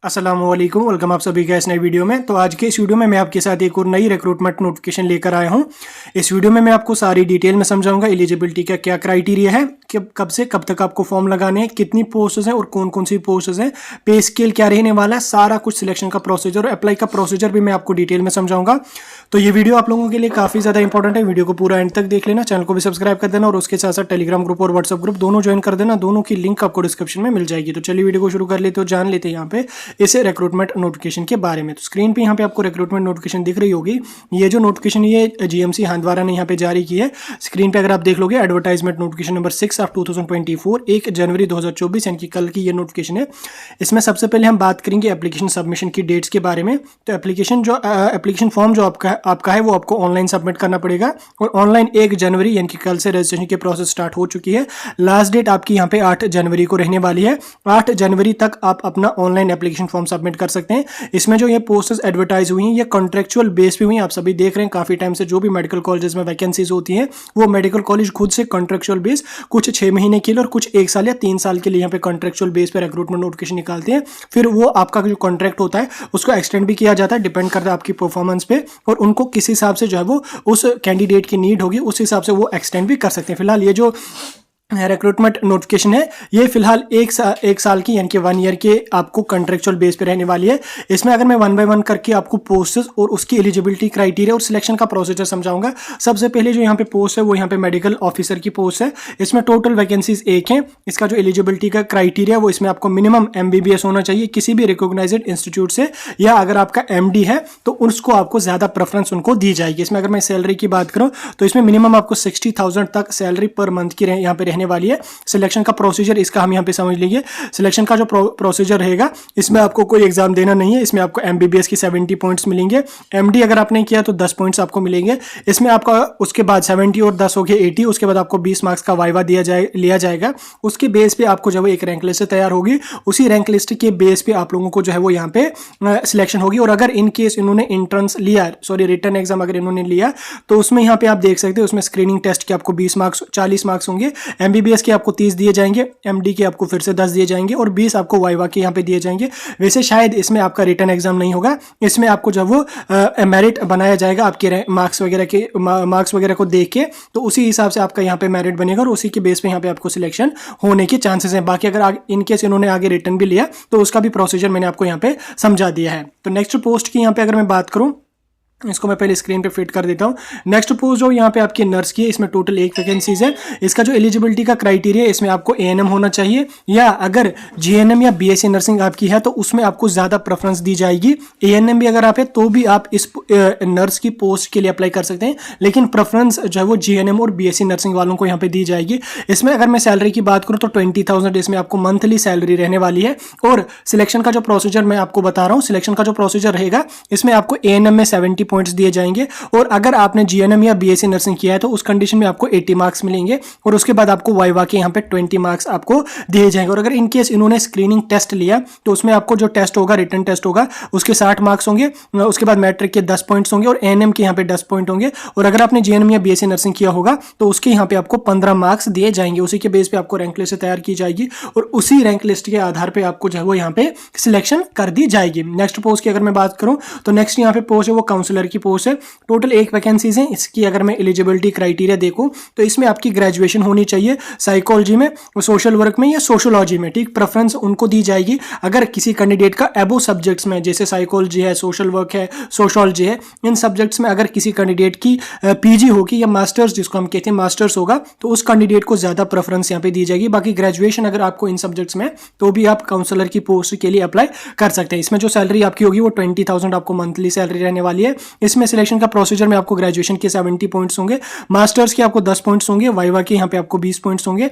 अस्सलामुअलैकुम, वेलकम आप सभी का इस नई वीडियो में। तो आज के इस वीडियो में मैं आपके साथ एक और नई रिक्रूटमेंट नोटिफिकेशन लेकर आया हूं। इस वीडियो में मैं आपको सारी डिटेल में समझाऊंगा। एलिजिबिलिटी का क्या क्राइटेरिया है, कब से कब तक आपको फॉर्म लगाने हैं, कितनी पोस्ट्स हैं और कौन कौन सी पोस्ट्स हैं, पे स्केल क्या रहने वाला है, सारा कुछ सिलेक्शन का प्रोसीजर और अप्लाई का प्रोसीजर भी मैं आपको डिटेल में समझाऊंगा। तो ये वीडियो आप लोगों के लिए काफी ज्यादा इंपॉर्टेंट है। वीडियो को पूरा एंड तक देख लेना, चैनल को भी सब्सक्राइब कर देना और उसके साथ साथ टेलीग्राम ग्रुप और व्हाट्सएप ग्रुप दोनों ज्वाइन कर देना। दोनों की लिंक आपको डिस्क्रिप्शन में मिल जाएगी। तो चलिए वीडियो को शुरू कर लेते हो, जान लेते हैं यहाँ पे इसे रिक्रूटमेंट नोटिफिकेशन के बारे में। तो स्क्रीन पे यहाँ पे आपको रिक्रूटमेंट नोटिफिकेशन दिख रही होगी। ये जो नोटिफिकेशन ये जीएमसी हांदवारा ने यहाँ पे जारी की है। स्क्रीन पे अगर आप देख लोगे, एडवर्टाइजमेंट नोटिफिकेशन नंबर 6 ऑफ 2024, 1 जनवरी 2024 यानी कि कल की ये नोटिफिकेशन है। इसमें सबसे पहले हम बात करेंगे एप्लीकेशन सबमिशन की डेट्स के बारे में। तो एप्लीकेशन फॉर्म जो आपका है वो आपको ऑनलाइन सबमिट करना पड़ेगा और ऑनलाइन 1 जनवरी यानी कि कल से रजिस्ट्रेशन की प्रोसेस स्टार्ट हो चुकी है। लास्ट डेट आपकी यहाँ पे 8 जनवरी को रहने वाली है। 8 जनवरी तक आप अपना ऑनलाइन एप्लीकेशन फॉर्म सबमिट कर सकते हैं। इसमें जो ये पोस्ट्स एडवर्टाइज हुई हैं ये कॉन्ट्रेक्चुअल बेस पे हुई हैं। आप सभी देख रहे हैं काफी टाइम से जो भी मेडिकल कॉलेजेस में वैकेंसीज होती हैं वो मेडिकल कॉलेज खुद से कॉन्ट्रेक्चुअल बेस कुछ 6 महीने के लिए और कुछ 1 साल या 3 साल के लिए यहाँ पे कॉन्ट्रेक्चुअल बेस पे रिक्रूटमेंट नोटिफिकेशन निकालते हैं। फिर वो आपका जो कॉन्ट्रैक्ट होता है उसको एक्सटेंड भी किया जाता है, डिपेंड करता है आपकी परफॉर्मेंस पे, और उनको किस हिसाब से जो है वो उस कैंडिडेट की नीड होगी उस हिसाब से वो एक्सटेंड भी कर सकते हैं। फिलहाल ये जो रिक्रूटमेंट नोटिफिकेशन है ये फिलहाल एक साल की यानी कि 1 ईयर के आपको कॉन्ट्रेक्चुअल बेस पे रहने वाली है। इसमें अगर मैं 1 बाय 1 करके आपको पोस्ट्स और उसकी एलिजिबिलिटी क्राइटेरिया और सिलेक्शन का प्रोसीजर समझाऊंगा। सबसे पहले जो यहाँ पे पोस्ट है वो यहाँ पे मेडिकल ऑफिसर की पोस्ट है। इसमें टोटल वैकेंसीज 1 है। इसका जो एलिजिबिलिटी का क्राइटेरिया वो इसमें आपको मिनिमम MBBS होना चाहिए किसी भी रिकॉग्नाइज्ड इंस्टीट्यूट से, या अगर आपका MD है तो उसको आपको ज्यादा प्रेफरेंस उनको दी जाएगी। इसमें अगर मैं सैलरी की बात करूँ तो इसमें मिनिमम आपको 60,000 तक सैलरी पर मंथ की यहाँ पे वाली है। सिलेक्शन का प्रोसीजर इसका हम यहाँ पे समझ लीजिए। सिलेक्शन का जो प्रोसीजर रहेगा इसमें आपको कोई एग्जाम देना नहीं है। इसमें आपको MBBS की 70 पॉइंट्स मिलेंगे। MD अगर आपने किया तो 10 पॉइंट्स आपको मिलेंगे। इसमें आपका उसके बाद 70 और 10 हो गए 80। उसके बाद आपको 20 मार्क्स का वाइवा लिया जाएगा। उसके बेस पे आपको जो है एक रैंक लिस्ट तैयार होगी। उसी रैंक लिस्ट के बेस पे आप लोगों को जो है वो यहाँ पे सिलेक्शन होगी। और अगर इन केस इन्होंने रिटर्न एग्जाम अगर इन्होंने लिया तो उसमें यहाँ पे आप देख सकते हैं उसमें स्क्रीनिंग टेस्ट के आपको 40 मार्क्स होंगे। MBBS के आपको 30 दिए जाएंगे, MD के आपको फिर से 10 दिए जाएंगे और 20 आपको वाइवा के यहाँ पे दिए जाएंगे। वैसे शायद इसमें आपका रिटर्न एग्जाम नहीं होगा। इसमें आपको जब वो मेरिट बनाया जाएगा आपके मार्क्स वगैरह को देख के, तो उसी हिसाब से आपका यहाँ पे मेरिट बनेगा और उसी के बेस पे यहाँ पे आपको सिलेक्शन होने के चांसेस हैं। बाकी अगर इनकेस इन्होंने आगे रिटर्न भी लिया तो उसका भी प्रोसीजर मैंने आपको यहाँ पे समझा दिया है। तो नेक्स्ट पोस्ट की यहाँ पे अगर मैं बात करूँ, इसको मैं पहले स्क्रीन पे फिट कर देता हूँ। नेक्स्ट पोस्ट जो यहाँ पे आपकी नर्स की है, इसमें टोटल 1 वैकेंसीज है। इसका जो एलिजिबिलिटी का क्राइटेरिया है इसमें आपको ANM होना चाहिए, या अगर GNM या BSc नर्सिंग आपकी है तो उसमें आपको ज्यादा प्रेफरेंस दी जाएगी। ANM भी अगर आप है तो भी आप इस नर्स की पोस्ट के लिए अप्लाई कर सकते हैं, लेकिन प्रेफरेंस जो है वो GNM और BSc नर्सिंग वालों को यहाँ पे दी जाएगी। इसमें अगर मैं सैलरी की बात करूँ तो 20,000 इसमें आपको मंथली सैलरी रहने वाली है। और सिलेक्शन का जो प्रोसीजर मैं आपको बता रहा हूँ, सिलेक्शन का जो प्रोसीजर रहेगा इसमें आपको ANM में 70 पॉइंट्स दिए जाएंगे, और अगर आपने GNM या BSc नर्सिंग किया है तो उस कंडीशन में आपको 80 मार्क्स मिलेंगे और उसके बाद आपको वाइवा के यहाँ पे 20 मार्क्स आपको दिए जाएंगे। और अगर इनकेस इन्होंने स्क्रीनिंग टेस्ट लिया तो उसमें आपको जो टेस्ट होगा, रिटर्न टेस्ट होगा, उसके 60 मार्क्स होंगे। उसके बाद मैट्रिक के 10 पॉइंट्स होंगे और ANM के यहाँ पे 10 पॉइंट होंगे। और अगर आपने GNM या BSc नर्सिंग किया होगा तो उसके यहाँ पे आपको 15 मार्क्स दिए जाएंगे। उसी के बेस पे आपको रैंक लिस्ट तैयार की जाएगी और उसी रैंक लिस्ट के आधार पे आपको जो है वो यहाँ पे सिलेक्शन कर दी जाएगी। नेक्स्ट पोस्ट की अगर मैं बात करूँ तो नेक्स्ट यहाँ पे पोस्ट है वो काउंसलर की पोस्ट है। टोटल 1 वैकेंसीज है। इसकी अगर मैं एलिजिबिलिटी क्राइटेरिया देखूं तो इसमें आपकी ग्रेजुएशन होनी चाहिए साइकोलॉजी में, सोशल वर्क में या सोशोलॉजी में, ठीक। प्रेफरेंस उनको दी जाएगी अगर किसी कैंडिडेट का एबो सब्जेक्ट्स में, जैसे साइकोलॉजी है, सोशल वर्क है, सोशोलॉजी है, इन सब्जेक्ट्स में अगर किसी कैंडिडेट की PG होगी या मास्टर्स, जिसको हम कहते हैं मास्टर्स होगा, तो उस कैंडिडेट को ज्यादा प्रेफरेंस यहाँ पे दी जाएगी। बाकी ग्रेजुएशन अगर आपको इन सब्जेक्ट्स में तो भी आप काउंसलर की पोस्ट के लिए अप्लाई कर सकते हैं। इसमें जो सैलरी आपकी होगी वो 20,000 आपको मंथली सैलरी रहने वाली है। इसमें सिलेक्शन का प्रोसीजर में आपको ग्रेजुएशन के 70 पॉइंट्स होंगे, मास्टर्स के आपको 10 पॉइंट्स होंगे, वाइवा के यहाँ पे आपको 20 पॉइंट्स होंगे।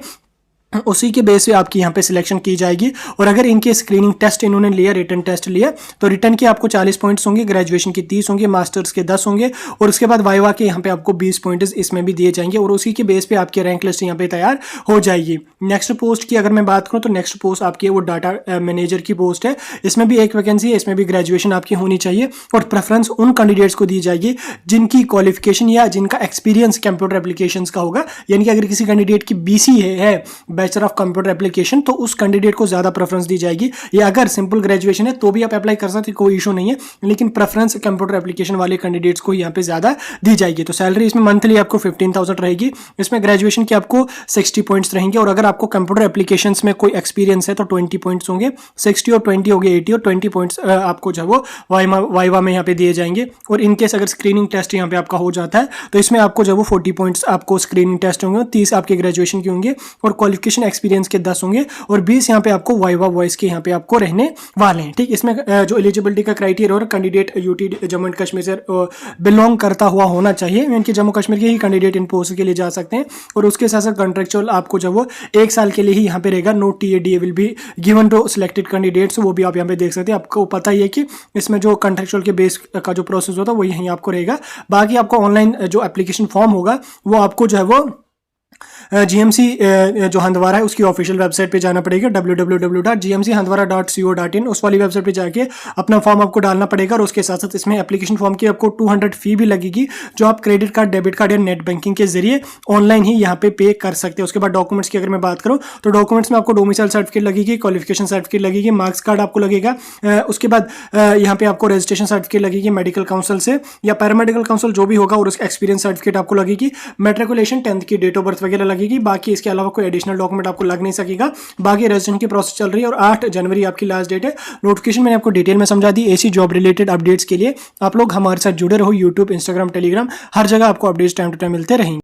उसी के बेस पे आपकी यहाँ पे सिलेक्शन की जाएगी। और अगर इनके स्क्रीनिंग टेस्ट इन्होंने लिया, रिटर्न टेस्ट लिया, तो रिटर्न के आपको 40 पॉइंट्स होंगे, ग्रेजुएशन के 30 होंगे, मास्टर्स के 10 होंगे और उसके बाद वाइवा के यहाँ पे आपको 20 पॉइंट्स इसमें भी दिए जाएंगे और उसी के बेस पे आपकी रैंक लिस्ट यहाँ पे तैयार हो जाएगी। नेक्स्ट पोस्ट की अगर मैं बात करूँ तो नेक्स्ट पोस्ट आपकी वो डाटा मैनेजर की पोस्ट है। इसमें भी 1 वैकेंसी है। इसमें भी ग्रेजुएशन आपकी होनी चाहिए और प्रेफरेंस उन कैंडिडेट्स को दी जाएगी जिनकी क्वालिफिकेशन या जिनका एक्सपीरियंस कंप्यूटर एप्लीकेशन का होगा। यानी कि अगर किसी कैंडिडेट की BC है बैचलर ऑफ कंप्यूटर एप्लीकेशन, तो उस कैंडिडेट को ज़्यादा प्रेफरेंस दी जाएगी। या अगर सिंपल ग्रेजुएशन है तो भी आप अप्लाई कर सकते, कोई इशू नहीं है, लेकिन प्रेफरेंस कंप्यूटर एप्लीकेशन वाले कैंडिडेट्स को यहाँ पे ज़्यादा दी जाएगी। तो सैलरी इसमें मंथली आपको 15,000 रहेगी। इसमें ग्रेजुएशन की आपको 60 पॉइंट्स रहेंगे, और अगर आपको कंप्यूटर एप्लीकेशंस में कोई एक्सपीरियंस है तो 20 पॉइंट्स होंगे। 60 और 20 हो गए 80, और 20 पॉइंट्स आपको जो है वो वाइवा में यहाँ पे दिए जाएंगे। और इनकेस अगर स्क्रीनिंग टेस्ट यहाँ पे आपका हो जाता है तो इसमें आपको जो वो 40 पॉइंट्स आपको स्क्रीनिंग टेस्ट होंगे, 30 आपके ग्रेजुएशन के होंगे, और क्वालिफिकेशन एक्सपीरियंस के 10 होंगे, और 20 यहाँ पे आपको वाइवा वॉइस के यहाँ पे आपको रहने वाले हैं। ठीक, इसमें जो एलिजिबिलिटी का क्राइटेरिया और candidate UT Jammu and Kashmir से बिलोंग करता हुआ होना चाहिए, यानी जम्मू कश्मीर के ही कैंडिडेट इन पोस्ट के लिए जा सकते हैं। और उसके साथ साथ कॉन्ट्रेक्चुअल आपको जो वो 1 साल के लिए ही यहाँ पे रहेगा। No TA DA will be given to selected candidates, वो भी आप यहाँ पे देख सकते हैं। आपको पता ही है कि इसमें जो कॉन्ट्रेक्चुअल के बेस का जो प्रोसेस होता है वो यहीं आपको रहेगा। बाकी आपको ऑनलाइन जो एप्लीकेशन फॉर्म होगा वो आपको जो है वो जीएमसी जो हंदवारा है उसकी ऑफिशियल वेबसाइट पे जाना पड़ेगा, www.gmchhandwara.co.in। उस वाली वेबसाइट पे जाके अपना फॉर्म आपको डालना पड़ेगा। और उसके साथ साथ इसमें एप्लीकेशन फॉर्म की आपको 200 फी भी लगेगी, जो आप क्रेडिट कार्ड, डेबिट कार्ड या नेट बैंकिंग के जरिए ऑनलाइन ही यहाँ पे कर सकते हैं। उसके बाद डॉक्यूमेंट्स की अगर मैं बात करूँ तो डॉक्यूमेंट्स में आपको डोमिसाइल सर्टिफिकेट लगेगी, क्वालिफिकेशन सर्टिफिकेट लगेगी, मार्क्स कार्ड आपको लगेगा। उसके बाद यहाँ पे आपको रजिस्ट्रेशन सर्टिफिकेट लगेगी मेडिकल काउंसिल से या पैरामेडिकल काउंसिल जो भी होगा, और उसका एक्सपीरियंस सर्टिफिकेट आपको लगेगी। मेट्रिकुलेशन 10th की डेट ऑफ बर्थ वगैरह लगेगी। बाकी इसके अलावा कोई एडिशनल डॉक्यूमेंट आपको लग नहीं सकेगा। बाकी रजिस्ट्रेशन की प्रोसेस चल रही है और 8 जनवरी आपकी लास्ट डेट है। नोटिफिकेशन मैंने आपको डिटेल में समझा दी। ऐसी जॉब रिलेटेड अपडेट्स के लिए आप लोग हमारे साथ जुड़े रहो। यूट्यूब, इंस्टाग्राम, टेलीग्राम, हर जगह आपको अपडेट्स टाइम टू टाइम मिलते रहेंगे।